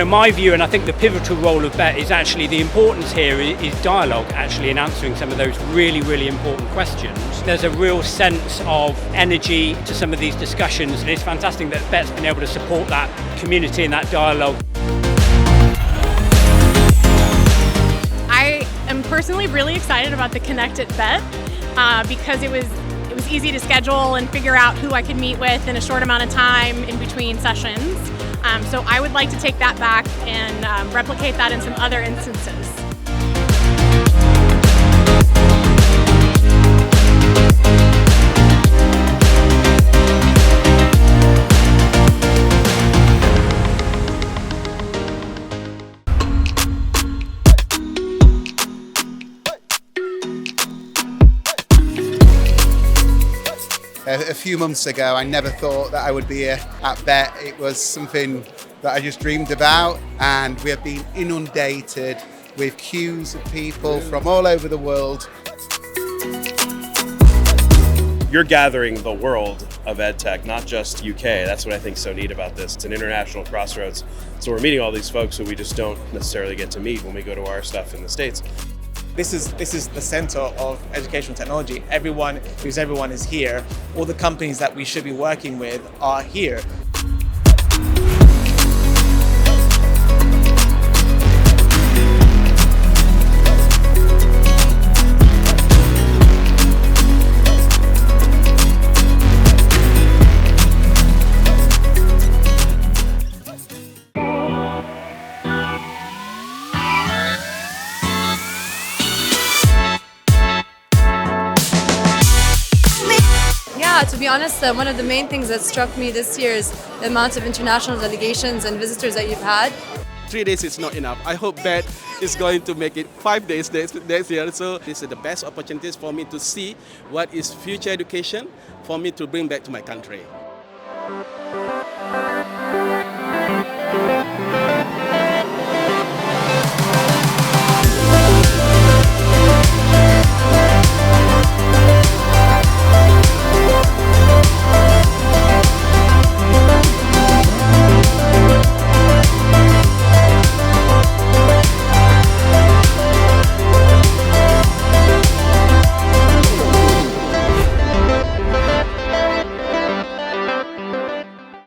my view, and I think the pivotal role of Bett is actually the importance here is dialogue, actually, in answering some of those really, really important questions. There's a real sense of energy to some of these discussions, and it's fantastic that Bett's been able to support that community and that dialogue. I am personally really excited about the Connect at Bett because it was easy to schedule and figure out who I could meet with in a short amount of time in between sessions. So I would like to take that back and replicate that in some other instances. A few months ago, I never thought that I would be here at Bett. It was something that I just dreamed about, and we have been inundated with queues of people from all over the world. You're gathering the world of EdTech, not just UK. That's what I think is so neat about this. It's an international crossroads. So we're meeting all these folks who we just don't necessarily get to meet when we go to our stuff in the States. This is the center of educational technology. Everyone is here. All the companies that we should be working with are here. To be honest, one of the main things that struck me this year is the amount of international delegations and visitors that you've had. 3 days is not enough. I hope Bett is going to make it 5 days next year. So this is the best opportunities for me to see what is future education for me to bring back to my country.